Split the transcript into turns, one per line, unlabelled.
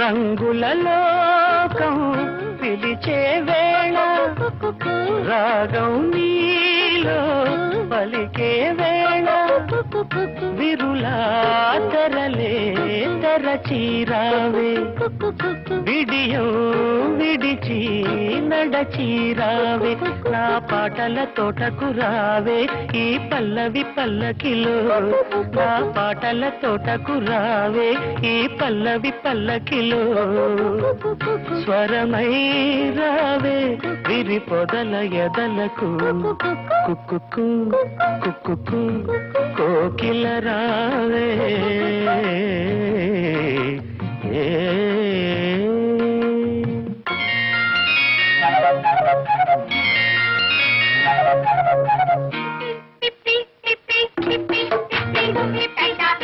రంగుల లోకం పిలిచే వేళ రాగం నీలో పలికే వేళ విరులా తెరలే తెరచీరావే విడియం విడిచి నడచీరావే నా పాటల తోటకు రావే ఈ పల్లవి పల్లకిలో నా పాటల తోటకు రావే ఈ పల్లవి పల్లకిలో స్వరమై రావే విరి పొదల ఎదలకు కుక్కు కుక్కు కోకిల రావే